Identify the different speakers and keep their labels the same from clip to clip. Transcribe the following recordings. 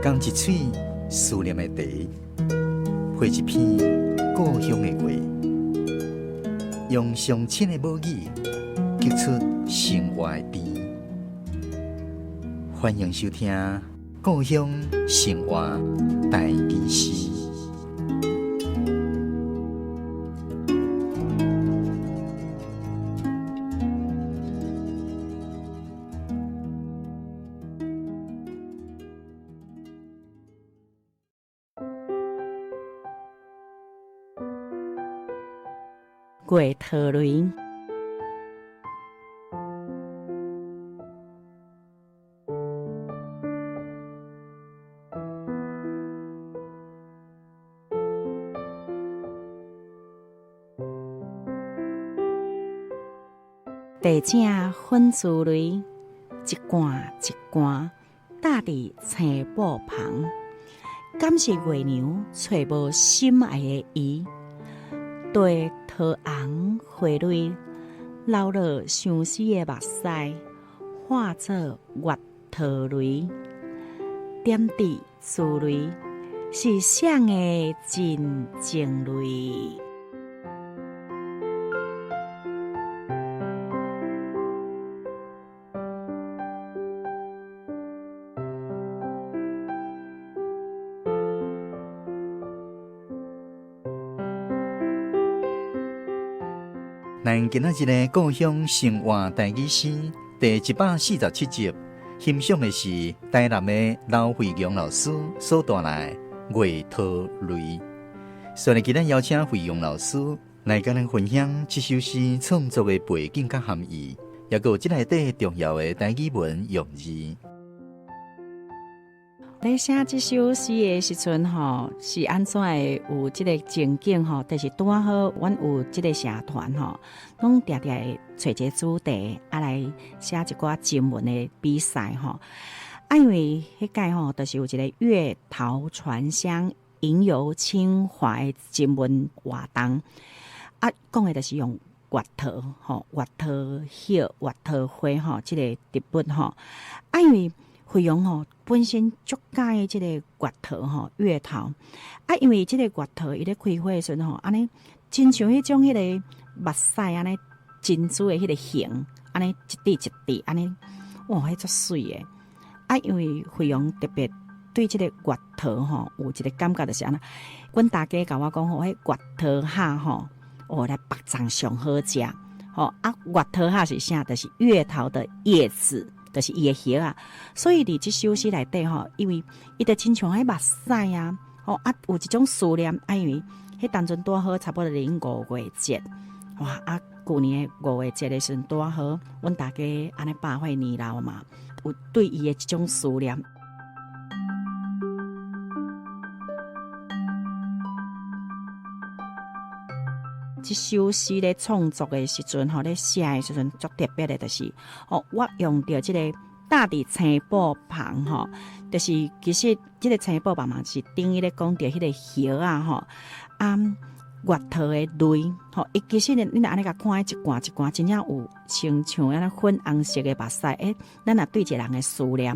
Speaker 1: 讲一嘴思念的茶，配一片故乡的话，用上亲的母语激出生活的甜。欢迎收听《故乡生活台语诗》。
Speaker 2: 月桃蕊，地正粉珠蕊，一罐一罐搭伫青布旁，敢是月娘找无心爱的伊？对桃红花蕊，流落相思的目屎，化作月桃蕊，点滴珠蕊，是谁的真情泪？
Speaker 1: 咱今仔日的故乡生活台语诗第147集，欣赏的是台南的刘惠阳老师所带来《月桃蕊》。所以今日邀请惠阳老师来跟咱分享这首诗创作的背景甲含义，也有这内底重要的台语文用字。
Speaker 2: 咧写这首诗的时阵吼，是安怎会有这个情景吼？就是拄好，阮有这个社团吼，拢常常会找一个主题，来写一寡征文的比赛吼。因为迄届吼，就是有一个月桃传香，吟游清怀征文活动。讲的就是用月桃吼，月桃叶、月桃花吼，这个植物吼。因为惠阳吼本身足介即个月桃吼月桃，因为即个月桃伊咧开花的时阵吼，安尼真像迄种迄个目屎安尼珍珠的迄个形，安尼一滴一滴安尼，哇，迄足水的。因为惠阳特别对即个月桃吼有一个感觉，就是安尼，阮大家甲我讲吼，迄月桃虾吼，来白粽上好食吼。月桃虾是啥？就是月桃的叶子。就是伊的叶啊，所以伫即首诗内底吼，因为伊就亲像迄目屎啊，有一种思念，因为迄当阵拄好差不多临5月节，哇旧年的5月节的时阵拄好，阮大家安尼百岁年老嘛，有对伊的即种思念。这首诗咧创作的时阵吼，咧写的时阵足特别的，就是我用到这个搭伫青布旁吼，就是其实这个青布旁嘛是等于咧讲到迄个叶啊吼，月桃的蕊吼，伊其实你若安尼甲看一罐一罐，真正有亲像安尼粉红色的目屎，咱若对一个人的思念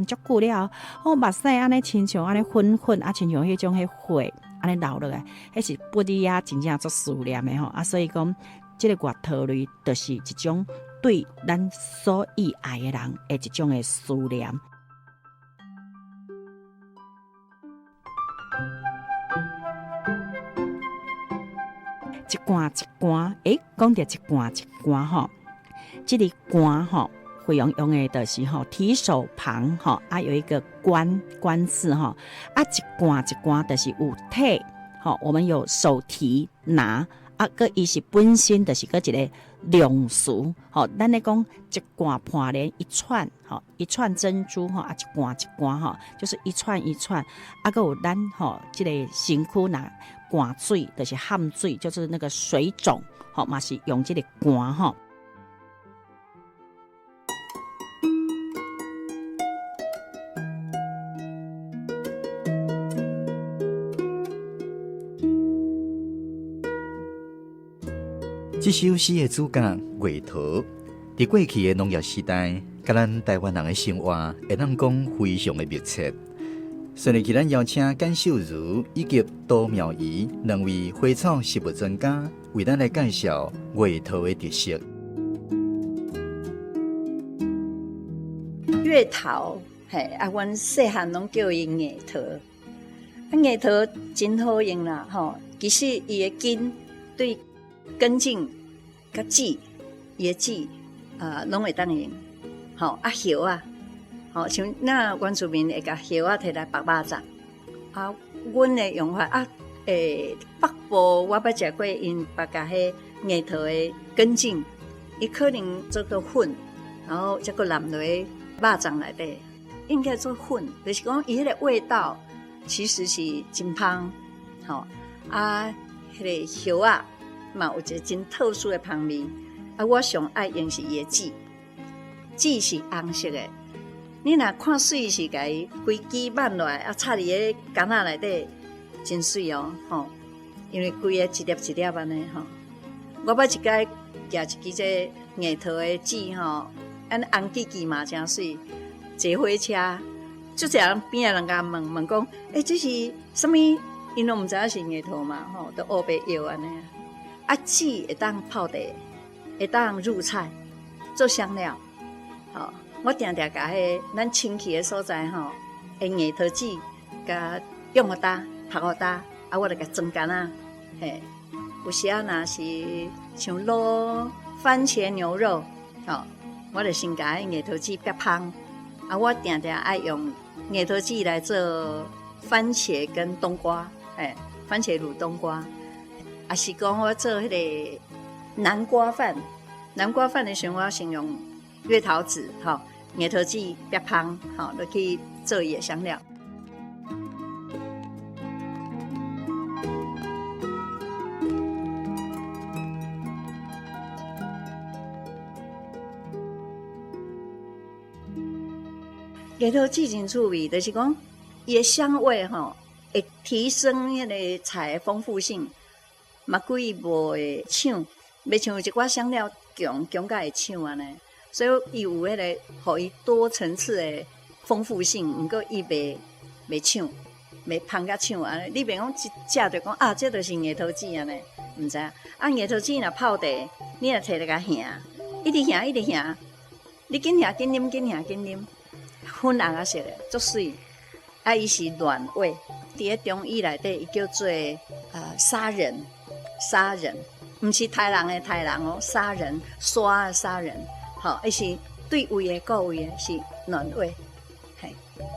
Speaker 2: 足久了，目屎安尼亲像安尼粉粉亲像迄种花。安尼流落来，迄是不离啊，真正足思念的吼。所以讲，这个月桃蕊就是一种对咱所意爱的人的一种的思念。一罐一罐，讲到一罐一罐吼，这个罐吼。惠阳用的就是提手旁有一个官字一罐一罐就是有体我们有手提拿个伊是本身就是个一个量词咱咧讲一罐盘莲一串一串珍珠一罐一罐就是一串一串个有咱这个身躯拿灌水就是含水，就是那个水种嘛是用这个罐
Speaker 1: 这首诗的主角月桃，在过去的农业时代，甲咱台湾人的生活会当讲非常的密切。顺利期咱邀请简秀如以及杜妙仪两位花草食物专家，为咱来介绍月桃的特色。
Speaker 3: 月桃，阮细汉拢叫伊月桃。月桃真好用啦，其实伊的根对根茎、甲籽、伊的籽拢会当用。叶啊，像咱原住民会甲叶啊摕来绑肉粽。阮的用法北部我捌食过，因把甲迄月桃的根茎，伊可能做个粉，然后再个淋落肉粽内底，应该做粉，就是讲伊迄个味道其实是真香。迄个叶啊嘛有一个真特殊的香味。我上爱用是伊的籽，籽是红色的。你若看水是甲伊规枝挽落来，插伫迄干仔内底，真水哦，因为规个一粒一粒安尼我捌一摆夹一支这月桃的籽红记记嘛真水，坐火车，就这样边仔人甲问讲，这是什么？因拢毋知影是月桃嘛，都黑白药安尼。籽会当泡茶，会当入菜，做香料。我定定甲咱清气的所在月桃籽，甲用互搭，拍互搭，我就甲装干啊。有时若是像卤番茄牛肉，我就先甲月桃籽煸香。我定定爱用月桃籽来做番茄跟冬瓜，番茄卤冬瓜。也是讲我做迄个南瓜饭，南瓜饭的时候我先用月桃籽、月桃籽煸香，就去做伊的香料。月桃籽真趣味，就是讲伊的香味会提升迄个菜的丰富性。嘛，故意无会抢，袂像有一寡香料强甲会抢安尼，所以伊有迄个，互伊多层次的丰富性，毋过伊袂抢，袂芳甲抢安尼。你别讲一食就讲这就是月桃籽安尼，毋知影。月桃籽若泡茶，你若摕来甲烘，一直烘一直烘，你紧烘紧啉，紧烘紧啉，粉红啊色的，足水。伊是暖味，伫咧中医内底伊叫做砂仁。砂仁，毋是豺人的豺人哦，砂仁，沙的砂仁，伊是对胃的各位的是暖胃，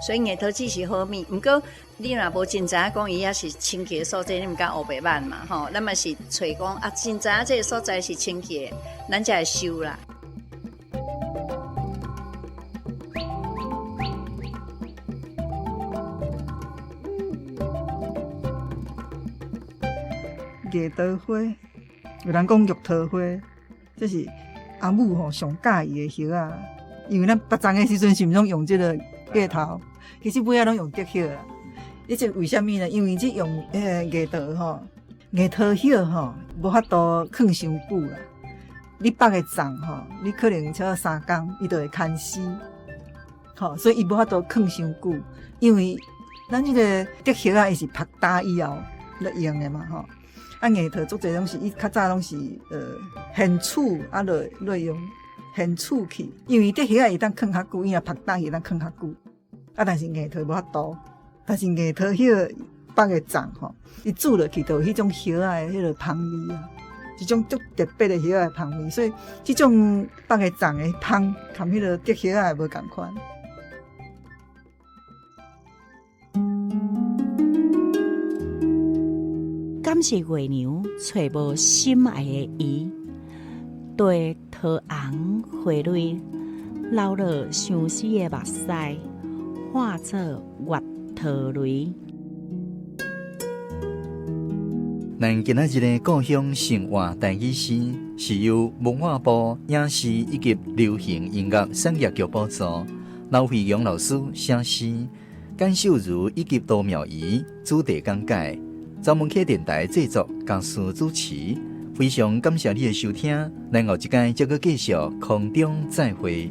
Speaker 3: 所以月桃籽是好味。毋过你若无真知影讲伊也是清气的所在，你毋敢黑白板嘛，咱嘛是找讲真知影这个所在是清气的，咱才会收啦。
Speaker 4: 月桃花，有人讲玉桃花，这是阿母上喜意的叶啊。因为咱别种的时阵是毋拢用这个月桃，其实尾仔拢用竹叶啦。这为什么呢？因为这用月桃月桃叶无法度放伤久啦。你绑的粽你可能超过3天，伊就会干死。所以伊无法度放伤久，因为咱这个竹叶啊，伊是拍打以后来用的嘛月桃足侪拢是伊较早拢是现储落用现储去，因为竹叶会当放较久，伊若拍打会当放较久。但是月桃无法度，但是月桃叶绑的粽伊煮落去就有迄种叶啊的迄个香味啊，一种足特别的叶啊的香味，所以即种绑的粽的香，含迄个竹叶啊无共款。
Speaker 2: 感谢月娘找无心爱的伊，对桃红花蕊，流落相思的目屎，化作月桃蕊。
Speaker 1: 咱今仔日的故乡生活台语诗，是由文化部影视以及流行音乐产业局补助，刘惠阳老师写诗，简秀如以及杜妙仪主题讲解。专门客电台制作，讲师主持，非常感谢你的收听，咱后一届再继续空中再会。